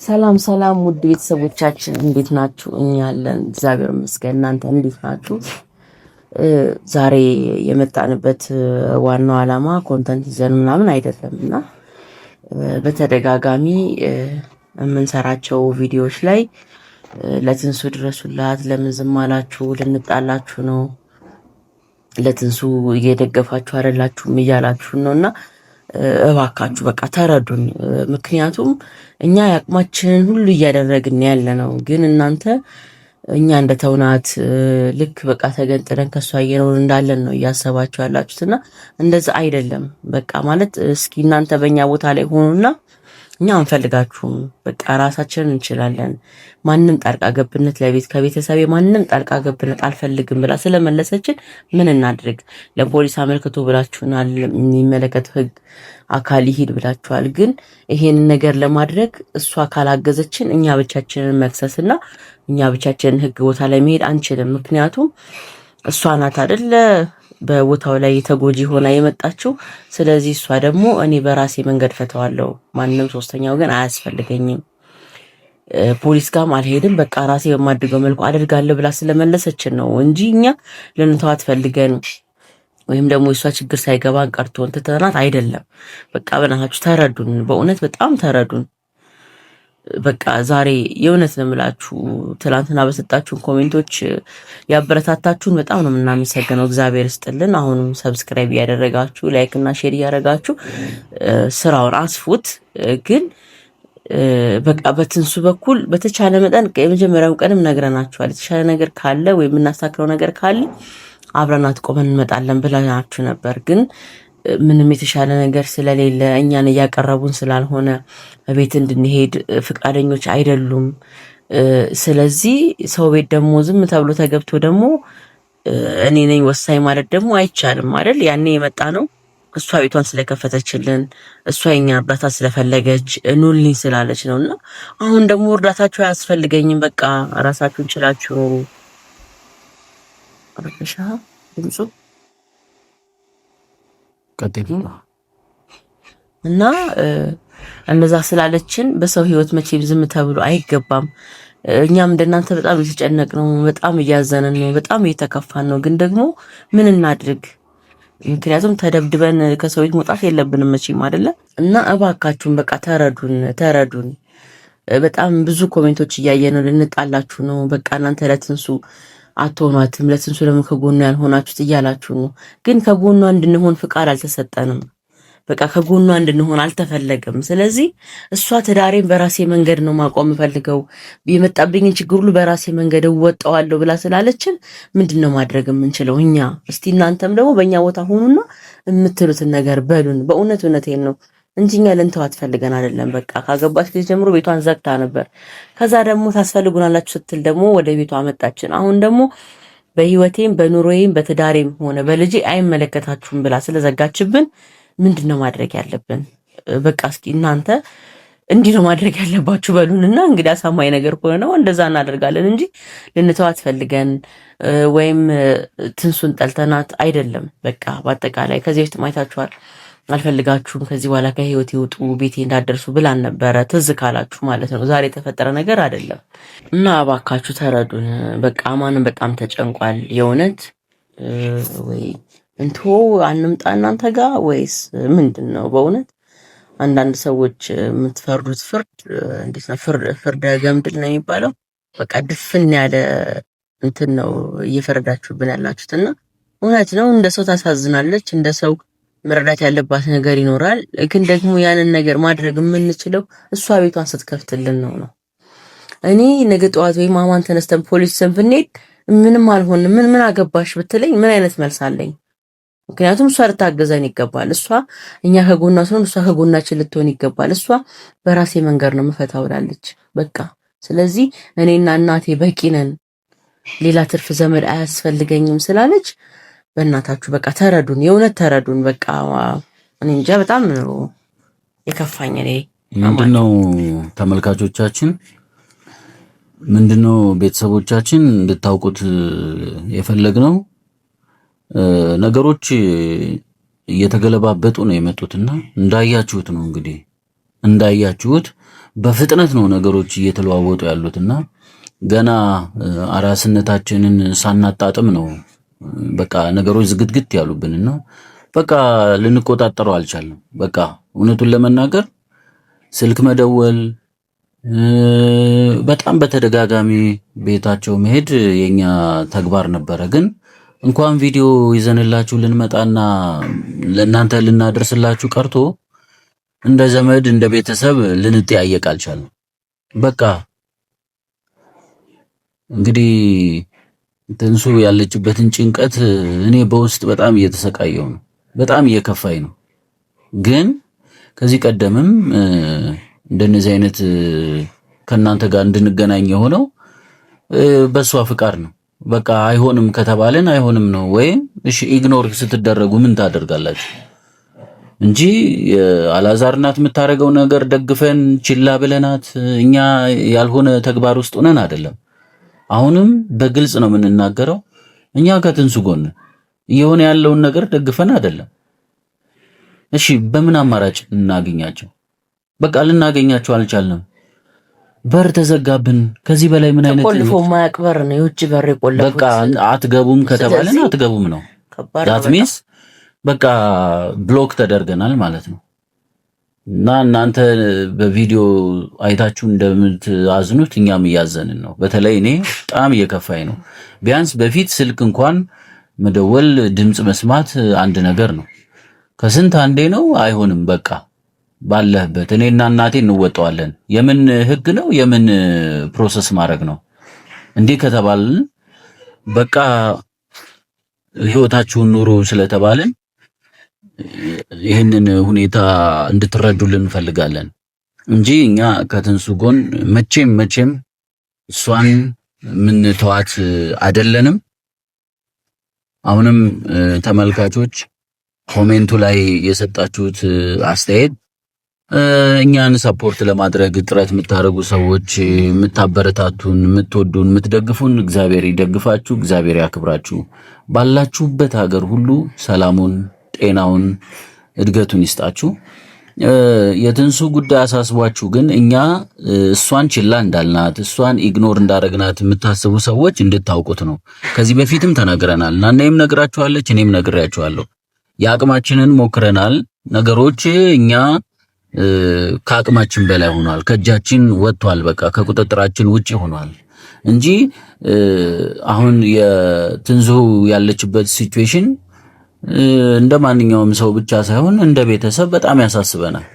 ሰላም ሰላም ውድ ቤተሰቦቻችን እንዴት ናችሁ? እኛ አለን እግዚአብሔር ይመስገን። እናንተ እንዴት ናችሁ? ዛሬ የመጣንበት ዋናው ዓላማ ኮንተንት ይዘን ምናምን አይደለም እና በተደጋጋሚ የምንሰራቸው ቪዲዮዎች ላይ ለትንሱ ድረሱላት፣ ለምን ዝም አላችሁ፣ ልንጣላችሁ ነው፣ ለትንሱ እየደገፋችሁ አይደላችሁም እያላችሁን ነውና እባካችሁ በቃ ተረዱን። ምክንያቱም እኛ ያቅማችንን ሁሉ እያደረግን ያለ ነው፣ ግን እናንተ እኛ እንደተውናት ልክ በቃ ተገንጥለን ከሷ እየኖር እንዳለን ነው እያሰባችሁ ያላችሁትና እንደዛ አይደለም። በቃ ማለት እስኪ እናንተ በእኛ ቦታ ላይ ሆኑና እኛ አንፈልጋችሁም፣ በቃ ራሳችንን እንችላለን። ማንም ጣልቃ ገብነት ከቤተሰቤ ማንም ጣልቃ ገብነት አልፈልግም ብላ ስለመለሰችን ምን እናድርግ? ለፖሊስ አመልክቶ ብላችሁናል፣ የሚመለከተው ህግ አካል ይሂድ ብላችኋል። ግን ይሄንን ነገር ለማድረግ እሷ ካላገዘችን እኛ ብቻችንን መክሰስና እኛ ብቻችንን ህግ ቦታ ላይ መሄድ አንችልም። ምክንያቱም እሷ ናት አይደለ በቦታው ላይ ተጎጂ ሆና የመጣችው። ስለዚህ እሷ ደግሞ እኔ በራሴ መንገድ ፈተዋለሁ፣ ማንም ሶስተኛ ወገን አያስፈልገኝም፣ ፖሊስ ጋርም አልሄድም፣ በቃ ራሴ በማድረገው መልኩ አደርጋለሁ ብላ ስለመለሰችን ነው እንጂ እኛ ልንተዋት ፈልገን ወይም ደግሞ የሷ ችግር ሳይገባን ቀርቶን ትተናት አይደለም። በቃ በእናታችሁ ተረዱን፣ በእውነት በጣም ተረዱን። በቃ ዛሬ የእውነት ነው የምላችሁ፣ ትናንትና በሰጣችሁን ኮሜንቶች ያበረታታችሁን በጣም ነው የምናመሰግነው። እግዚአብሔር ይስጥልን። አሁንም ሰብስክራይብ እያደረጋችሁ ላይክ እና ሼር እያደረጋችሁ ስራውን አስፉት። ግን በቃ በትንሱ በኩል በተቻለ መጠን የመጀመሪያው ቀንም ነግረናችኋል። የተሻለ ነገር ካለ ወይም የምናስተካክለው ነገር ካለ አብረናት ቆመን እንመጣለን ብለናችሁ ነበር። ግን ምንም የተሻለ ነገር ስለሌለ እኛን እያቀረቡን ስላልሆነ ቤት እንድንሄድ ፍቃደኞች አይደሉም። ስለዚህ ሰው ቤት ደግሞ ዝም ተብሎ ተገብቶ ደግሞ እኔ ነኝ ወሳኝ ማለት ደግሞ አይቻልም አይደል? ያኔ የመጣ ነው እሷ ቤቷን ስለከፈተችልን፣ እሷ የኛ እርዳታ ስለፈለገች ኑልኝ ስላለች ነውና አሁን ደግሞ እርዳታችሁ አያስፈልገኝም፣ በቃ ራሳችሁን ችላችሁ አረፈሻ ድምፁ እና እንደዛ ስላለችን በሰው ህይወት መቼም ዝም ተብሎ አይገባም። እኛም እንደናንተ በጣም የተጨነቅነው፣ በጣም እያዘንን ነው፣ በጣም እየተከፋን ነው። ግን ደግሞ ምን እናድርግ? ምክንያቱም ተደብድበን ከሰው ቤት መውጣት የለብንም መቼም አይደለ? እና እባካችሁን በቃ ተረዱን። በጣም ብዙ ኮሜንቶች እያየን ነው፣ ልንጣላችሁ ነው፣ በቃ እናንተ ለትንሱ አትሆኗትም፣ ለትንሱ ደግሞ ከጎኗ ያልሆናችሁት እያላችሁ ነው። ግን ከጎኗ እንድንሆን ፍቃድ አልተሰጠንም። በቃ ከጎኗ እንድንሆን አልተፈለገም። ስለዚህ እሷ ትዳሬን በራሴ መንገድ ነው ማቆም ፈልገው የመጣብኝን ችግር ሁሉ በራሴ መንገድ እወጣዋለሁ ብላ ስላለችን ምንድነው ማድረግ የምንችለው እኛ? እስቲ እናንተም ደግሞ በእኛ ቦታ ሆኑና የምትሉትን ነገር በሉን። እውነቴን ነው እንጂ እኛ ልንተዋት ፈልገን አይደለም። በቃ ካገባች ጊዜ ጀምሮ ቤቷን ዘግታ ነበር። ከዛ ደግሞ ታስፈልጉናላችሁ ስትል ደግሞ ወደ ቤቷ አመጣችን። አሁን ደግሞ በህይወቴም በኑሮዬም በትዳሬም ሆነ በልጄ አይመለከታችሁም ብላ ስለዘጋችብን ምንድነው ማድረግ ያለብን? በቃ እስኪ እናንተ እንዲህ ነው ማድረግ ያለባችሁ በሉንና እንግዲህ አሳማኝ ነገር ከሆነ ነው እንደዛ እናደርጋለን እንጂ ልንተዋት ፈልገን ወይም ትንሱን ጠልተናት አይደለም። በቃ በአጠቃላይ ከዚህ በፊት ማይታችኋል። አልፈልጋችሁም፣ ከዚህ በኋላ ከህይወት ይውጡ፣ ቤቴ እንዳደርሱ ብላን ነበረ። ትዝ ካላችሁ ማለት ነው። ዛሬ የተፈጠረ ነገር አይደለም እና እባካችሁ ተረዱን። በቃ አማንም በጣም ተጨንቋል። የእውነት ወይ እንቶ አንምጣ እናንተ ጋር ወይስ ምንድን ነው? በእውነት አንዳንድ ሰዎች የምትፈርዱት ፍርድ እንዴት ነው? ፍርደ ገምድል ነው የሚባለው። በቃ ድፍን ያለ እንትን ነው እየፈረዳችሁብን ያላችሁትና እውነት ነው። እንደ ሰው ታሳዝናለች። እንደ ሰው መረዳት ያለባት ነገር ይኖራል። ግን ደግሞ ያንን ነገር ማድረግ የምንችለው እሷ ቤቷን ስትከፍትልን ነው። እኔ ነገ ጠዋት ወይ ማማን ተነስተን ፖሊስ ሰንፍ ብንሄድ ምንም አልሆንም ምን አገባሽ ብትለኝ ምን አይነት መልስ አለኝ? ምክንያቱም እሷ ልታገዘን ይገባል። እኛ ከጎኗ ስለሆነ እሷ ከጎናችን ልትሆን ይገባል። እሷ በራሴ መንገድ ነው የምፈታው ብላለች። በቃ ስለዚህ እኔና እናቴ በቂ ነን፣ ሌላ ትርፍ ዘመድ አያስፈልገኝም ስላለች በእናታችሁ በቃ ተረዱን፣ የእውነት ተረዱን። በቃ እኔ እንጃ በጣም ነው የከፋኝ። እኔ ምንድነው ተመልካቾቻችን፣ ምንድነው ቤተሰቦቻችን እንድታውቁት የፈለግነው ነገሮች እየተገለባበጡ ነው የመጡትና እንዳያችሁት ነው። እንግዲህ እንዳያችሁት በፍጥነት ነው ነገሮች እየተለዋወጡ ያሉትና ገና አራስነታችንን ሳናጣጥም ነው በቃ ነገሮች ዝግትግት ያሉብንና በቃ ልንቆጣጠረው አልቻልንም። በቃ እውነቱን ለመናገር ስልክ መደወል በጣም በተደጋጋሚ ቤታቸው መሄድ የኛ ተግባር ነበረ። ግን እንኳን ቪዲዮ ይዘንላችሁ ልንመጣና ለእናንተ ልናደርስላችሁ ቀርቶ እንደ ዘመድ እንደ ቤተሰብ ልንጠያየቅ አልቻልንም። በቃ እንግዲህ ትንሱ ያለችበትን ጭንቀት እኔ በውስጥ በጣም እየተሰቃየው ነው፣ በጣም እየከፋኝ ነው። ግን ከዚህ ቀደምም እንደነዚህ አይነት ከናንተ ጋር እንድንገናኝ የሆነው በሷ ፍቃድ ነው። በቃ አይሆንም ከተባለን አይሆንም ነው። ወይም እሺ ኢግኖር ስትደረጉ ምን ታደርጋላችሁ እንጂ አላዛር ናት የምታረገው ነገር ደግፈን ችላ ብለናት እኛ ያልሆነ ተግባር ውስጥ ሆነን አይደለም። አሁንም በግልጽ ነው የምንናገረው። እኛ ከትንሱ ጎን እየሆነ ያለውን ነገር ደግፈን አይደለም። እሺ በምን አማራጭ እናገኛቸው? በቃ ልናገኛቸው አልቻልንም። በር ተዘጋብን። ከዚህ በላይ ምን አይነት ቆልፎ ማያቅበር ነው? የውጭ በር የቆለፉት በቃ አትገቡም ከተባለን አትገቡም ነው። ዳት ሚንስ በቃ ብሎክ ተደርገናል ማለት ነው። እና እናንተ በቪዲዮ አይታችሁ እንደምትአዝኑት እኛም እያዘንን ነው። በተለይ እኔ በጣም እየከፋኝ ነው። ቢያንስ በፊት ስልክ እንኳን መደወል ድምጽ መስማት አንድ ነገር ነው። ከስንት አንዴ ነው። አይሆንም በቃ ባለህበት እኔና እናቴ እንወጣዋለን። የምን ህግ ነው? የምን ፕሮሰስ ማድረግ ነው? እንዲህ ከተባልን በቃ ህይወታችሁን ኑሩ ስለተባልን ይህንን ሁኔታ እንድትረዱልን እንፈልጋለን እንጂ እኛ ከትንሱ ጎን መቼም እሷን ምን ተዋት አይደለንም። አሁንም ተመልካቾች ኮሜንቱ ላይ የሰጣችሁት አስተያየት እኛን ሰፖርት ለማድረግ ጥረት የምታደርጉ ሰዎች፣ የምታበረታቱን፣ የምትወዱን፣ የምትደግፉን እግዚአብሔር ይደግፋችሁ፣ እግዚአብሔር ያክብራችሁ። ባላችሁበት ሀገር ሁሉ ሰላሙን፣ ጤናውን፣ እድገቱን ይስጣችሁ። የትንሱ ጉዳይ አሳስቧችሁ ግን እኛ እሷን ችላ እንዳልናት እሷን ኢግኖር እንዳረግናት የምታስቡ ሰዎች እንድታውቁት ነው። ከዚህ በፊትም ተናግረናል። እናንተም ነግራችኋለች፣ እኔም ነግሬያችኋለሁ። የአቅማችንን ሞክረናል። ነገሮች እኛ ከአቅማችን በላይ ሆኗል። ከእጃችን ወጥቷል። በቃ ከቁጥጥራችን ውጪ ሆኗል እንጂ አሁን የትንሱ ያለችበት ሲቹዌሽን እንደ ማንኛውም ሰው ብቻ ሳይሆን እንደ ቤተሰብ በጣም ያሳስበናል።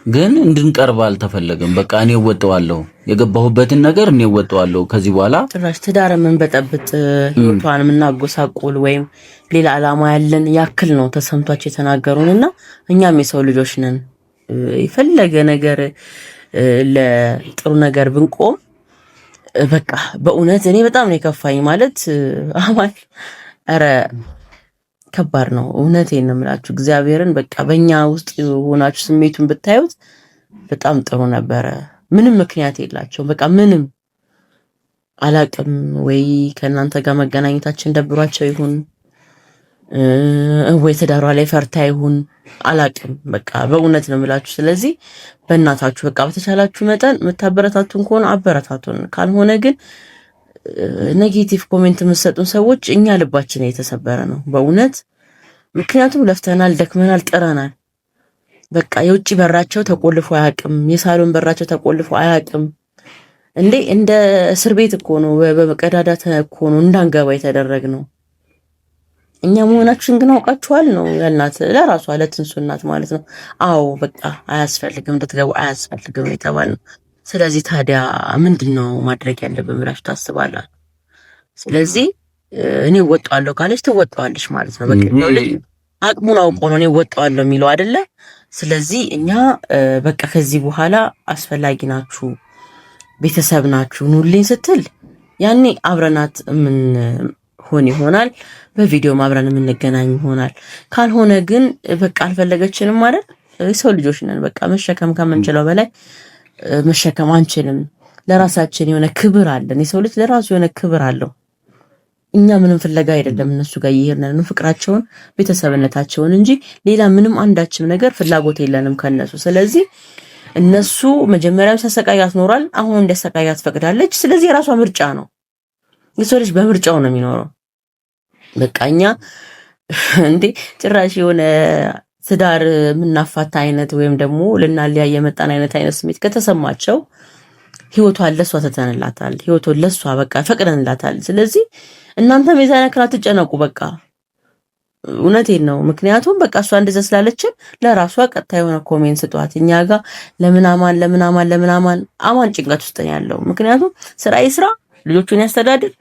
ግን እንድንቀርብ አልተፈለገም። በቃ እኔ ወጣዋለሁ፣ የገባሁበትን ነገር እኔ ወጣዋለሁ። ከዚህ በኋላ ጭራሽ ትዳር ምን በጠብጥ ህይወቷን ምናጎሳቁል ወይም ሌላ ዓላማ ያለን ያክል ነው ተሰምቷቸው የተናገሩንና እኛም የሰው ልጆች ነን። የፈለገ ነገር ለጥሩ ነገር ብንቆም በቃ በእውነት እኔ በጣም ነው የከፋኝ። ማለት አማል ኧረ ከባድ ነው። እውነቴን ነው የምላችሁ እግዚአብሔርን። በቃ በእኛ ውስጥ ሆናችሁ ስሜቱን ብታዩት በጣም ጥሩ ነበረ። ምንም ምክንያት የላቸውም። በቃ ምንም አላቅም። ወይ ከእናንተ ጋር መገናኘታችን ደብሯቸው ይሁን ወይ ትዳሯ ላይ ፈርታ ይሁን አላቅም። በቃ በእውነት ነው የምላችሁ። ስለዚህ በእናታችሁ በቃ በተቻላችሁ መጠን የምታበረታቱን ከሆነ አበረታቱን። ካልሆነ ግን ኔጌቲቭ ኮሜንት የምትሰጡን ሰዎች እኛ ልባችን የተሰበረ ነው በእውነት። ምክንያቱም ለፍተናል፣ ደክመናል፣ ጥረናል። በቃ የውጭ በራቸው ተቆልፎ አያውቅም። የሳሎን በራቸው ተቆልፎ አያውቅም። እንደ እስር ቤት እኮ ነው፣ በቀዳዳ እኮ ነው እንዳንገባ የተደረግ ነው። እኛ መሆናችን ግን አውቃችኋል ነው ያልናት፣ ለራሷ ለትንሱ እናት ማለት ነው። አዎ በቃ አያስፈልግም፣ እንድትገቡ አያስፈልግም የተባልነው። ስለዚህ ታዲያ ምንድነው ማድረግ ያለብን ብላችሁ ታስባላችሁ? ስለዚህ እኔ ወጣዋለሁ ካለች ትወጣዋለች ማለት ነው። በቃ አቅሙን አውቆ ነው እኔ ወጣዋለሁ የሚለው አይደለ? ስለዚህ እኛ በቃ ከዚህ በኋላ አስፈላጊ ናችሁ፣ ቤተሰብ ናችሁ ኑልኝ ስትል ያኔ አብረናት ምን ሆን ይሆናል፣ በቪዲዮም አብረን የምንገናኝ ይሆናል። ካልሆነ ግን በቃ አልፈለገችንም ማለት የሰው ልጆች ነን። በቃ መሸከም ከምንችለው በላይ መሸከም አንችልም። ለራሳችን የሆነ ክብር አለን። የሰው ልጅ ለራሱ የሆነ ክብር አለው። እኛ ምንም ፍለጋ አይደለም እነሱ ጋር እየሄድን ነው፣ ፍቅራቸውን፣ ቤተሰብነታቸውን እንጂ ሌላ ምንም አንዳችም ነገር ፍላጎት የለንም ከነሱ። ስለዚህ እነሱ መጀመሪያም ሲያሰቃያት ኖሯል። አሁን እንዲያሰቃያት ፈቅዳለች። ስለዚህ የራሷ ምርጫ ነው። የሰው ልጅ በምርጫው ነው የሚኖረው። በቃኛ እንዴ ጭራሽ የሆነ ትዳር የምናፋታ አይነት ወይም ደግሞ ልናለያይ የመጣን አይነት ስሜት ከተሰማቸው ህይወቷን ለሷ ተተንላታል። ህይወቷን ለሷ በቃ ፈቅደንላታል። ስለዚህ እናንተም የዛን ያክል አትጨነቁ። በቃ እውነቴን ነው። ምክንያቱም በቃ እሷ እንደዛ ስላለችን ለራሷ ቀጥታ የሆነ ኮሜንት ስጧት። እኛ ጋር ለምን አማን ጭንቀት ውስጥ ነው ያለው። ምክንያቱም ስራ ይስራ፣ ልጆቹን ያስተዳድር፣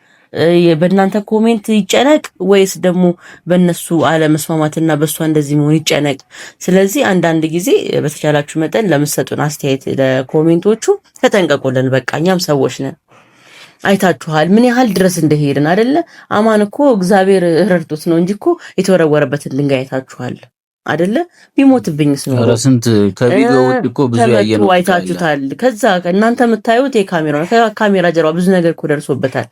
በእናንተ ኮሜንት ይጨነቅ ወይስ ደግሞ በእነሱ አለመስማማትና በእሷ እንደዚህ መሆን ይጨነቅ? ስለዚህ አንዳንድ ጊዜ በተቻላችሁ መጠን ለምትሰጡን አስተያየት ለኮሜንቶቹ ተጠንቀቁልን። በቃ እኛም ሰዎች ነን። አይታችኋል ምን ያህል ድረስ እንደሄድን አይደለ? አማን እኮ እግዚአብሔር ረድቶት ነው እንጂ እኮ የተወረወረበትን ድንጋይ አይታችኋል አይደለ? ቢሞትብኝስ ነው። ኧረ ስንት ከቪዲዮ ውጭ እኮ ብዙ ያየነው አይታችሁታል። ከዛ እናንተ የምታዩት ከካሜራ ጀርባ ብዙ ነገር እኮ ደርሶበታል።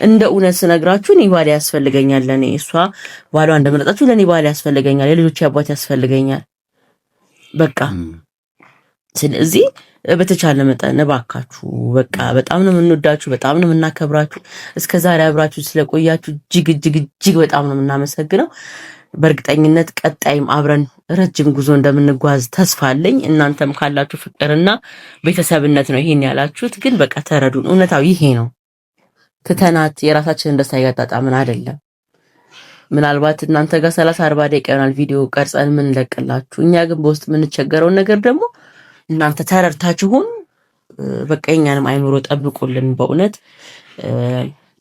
እንደ እውነት ስነግራችሁ እኔ ባል ያስፈልገኛል። ለኔ እሷ ባሏ እንደመረጣችሁ ለኔ ባል ያስፈልገኛል፣ የልጆች አባት ያስፈልገኛል። በቃ ስለዚህ በተቻለ መጠን እባካችሁ በቃ በጣም ነው የምንወዳችሁ፣ በጣም ነው የምናከብራችሁ። እስከዛሬ አብራችሁ ስለቆያችሁ እጅግ በጣም ነው የምናመሰግነው። በእርግጠኝነት ቀጣይም አብረን ረጅም ጉዞ እንደምንጓዝ ተስፋ አለኝ። እናንተም ካላችሁ ፍቅርና ቤተሰብነት ነው ይሄን ያላችሁት። ግን በቃ ተረዱን፣ እውነታው ይሄ ነው። ትተናት የራሳችንን ደስታ እያጣጣምን አይደለም። ምናልባት እናንተ ጋር 30-40 ደቂቃ ይሆናል ቪዲዮ ቀርጸን ምን ለቅላችሁ፣ እኛ ግን በውስጥ የምንቸገረውን ነገር ደግሞ እናንተ ተረድታችሁን በቃ የኛንም አይምሮ ጠብቁልን። በእውነት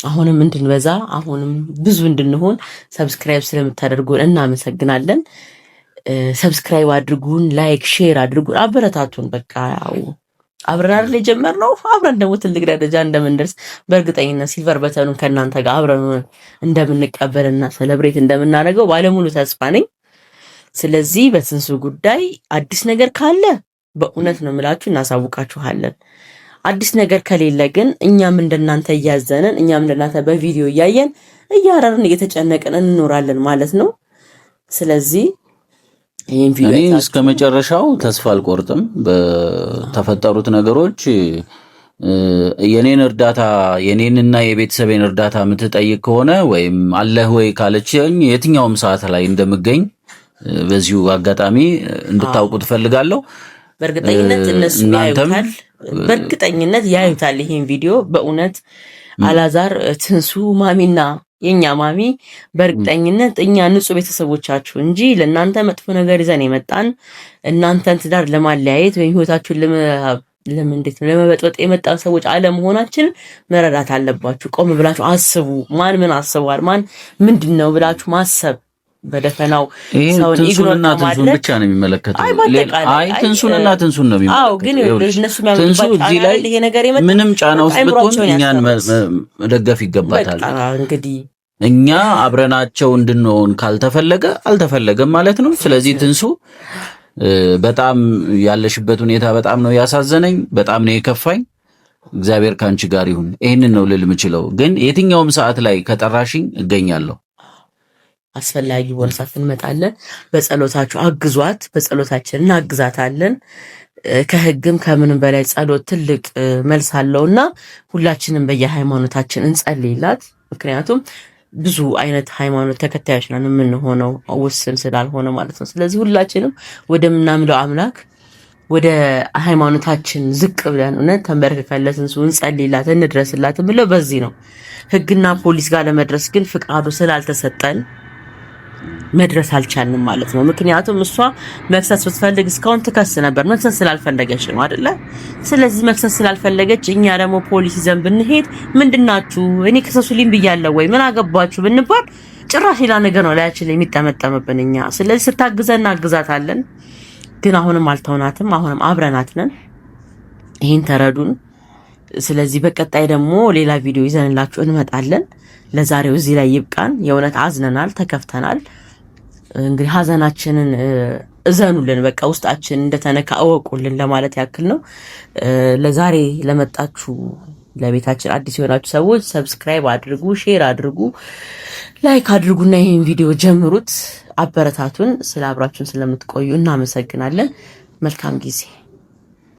አሁንም እንድንበዛ አሁንም ብዙ እንድንሆን ሰብስክራይብ ስለምታደርጉን እናመሰግናለን። ሰብስክራይብ አድርጉን፣ ላይክ ሼር አድርጉን፣ አበረታቱን። በቃ ያው አብረን የጀመርነው አብረን ደግሞ ትልቅ ደረጃ እንደምንደርስ በእርግጠኝነት ሲልቨር በተኑን ከእናንተ ጋር አብረን እንደምንቀበልና ሴሌብሬት እንደምናደርገው ባለሙሉ ተስፋ ነኝ። ስለዚህ በትንሱ ጉዳይ አዲስ ነገር ካለ በእውነት ነው የምላችሁ እናሳውቃችኋለን። አዲስ ነገር ከሌለ ግን እኛም እንደናንተ እያዘንን እኛም እንደናንተ በቪዲዮ እያየን እያረርን እየተጨነቅን እንኖራለን ማለት ነው። ስለዚህ ይሄን ቪዲዮ እኔ እስከ መጨረሻው ተስፋ አልቆርጥም። በተፈጠሩት ነገሮች የኔን እርዳታ የኔንና የቤተሰቤን እርዳታ የምትጠይቅ ከሆነ ወይም አለህ ወይ ካለችኝ የትኛውም ሰዓት ላይ እንደምገኝ በዚሁ አጋጣሚ እንድታውቁ ትፈልጋለሁ። በእርግጠኝነት እነሱ ያዩታል፣ በእርግጠኝነት ያዩታል ይሄን ቪዲዮ። በእውነት አላዛር፣ ትንሱ፣ ማሚና የኛ ማሚ በእርግጠኝነት እኛ ንጹህ ቤተሰቦቻችሁ እንጂ ለእናንተ መጥፎ ነገር ይዘን የመጣን እናንተን ትዳር ለማለያየት ወይም ህይወታችሁን ለምንድን ነው ለመበጥበጥ የመጣን ሰዎች አለመሆናችን መረዳት አለባችሁ። ቆም ብላችሁ አስቡ። ማን ምን አስቧል፣ ማን ምንድን ነው ብላችሁ ማሰብ በደፈናው ሰውን ትንሱንና ትንሱን ብቻ ነው የሚመለከተው። አይ ትንሱንና ትንሱን ነው የሚመለከተው። አዎ ግን እነሱ የሚያመጡባቸው ላይ ይሄ ነገር የመጣው ምንም ጫና ውስጥ ብትሆን እኛን መደገፍ ይገባታል። እንግዲህ እኛ አብረናቸው እንድንሆን ካልተፈለገ አልተፈለገም ማለት ነው። ስለዚህ ትንሱ በጣም ያለሽበት ሁኔታ በጣም ነው ያሳዘነኝ፣ በጣም ነው የከፋኝ። እግዚአብሔር ካንቺ ጋር ይሁን። ይሄንን ነው ልል የምችለው። ግን የትኛውም ሰዓት ላይ ከጠራሽኝ እገኛለሁ። አስፈላጊ ወርሳት እንመጣለን። በጸሎታችሁ አግዟት፣ በጸሎታችን እናግዛታለን። ከህግም ከምንም በላይ ጸሎት ትልቅ መልስ አለውና ሁላችንም በየሃይማኖታችን እንጸልይላት። ምክንያቱም ብዙ አይነት ሃይማኖት ተከታዮች ነን የምንሆነው ውስን ስላልሆነ ማለት ነው። ስለዚህ ሁላችንም ወደምናምለው አምላክ ወደ ሃይማኖታችን ዝቅ ብለን እውነት ተንበርክከን ለትንሱ እንጸልይላት፣ እንድረስላት ብለው በዚህ ነው። ህግና ፖሊስ ጋር ለመድረስ ግን ፍቃዱ ስላልተሰጠን መድረስ አልቻልንም ማለት ነው። ምክንያቱም እሷ መክሰስ ብትፈልግ እስካሁን ትከስ ነበር። መክሰስ ስላልፈለገች ነው አይደለ? ስለዚህ መክሰስ ስላልፈለገች እኛ ደግሞ ፖሊስ ይዘን ብንሄድ ምንድናችሁ እኔ ከሰሱልኝ ብያለሁ ወይ ምን አገባችሁ ብንባል ጭራሽ ሌላ ነገር ነው ላያችን የሚጠመጠምብን እኛ። ስለዚህ ስታግዘን እናግዛታለን፣ ግን አሁንም አልተውናትም። አሁንም አብረናት ነን። ይሄን ተረዱን። ስለዚህ በቀጣይ ደግሞ ሌላ ቪዲዮ ይዘንላችሁ እንመጣለን። ለዛሬው እዚህ ላይ ይብቃን። የእውነት አዝነናል፣ ተከፍተናል። እንግዲህ ሀዘናችንን እዘኑልን፣ በቃ ውስጣችን እንደተነካ እወቁልን ለማለት ያክል ነው። ለዛሬ ለመጣችሁ ለቤታችን አዲስ የሆናችሁ ሰዎች ሰብስክራይብ አድርጉ፣ ሼር አድርጉ፣ ላይክ አድርጉና ይህን ቪዲዮ ጀምሩት። አበረታቱን። ስለ አብራችሁን ስለምትቆዩ እናመሰግናለን። መልካም ጊዜ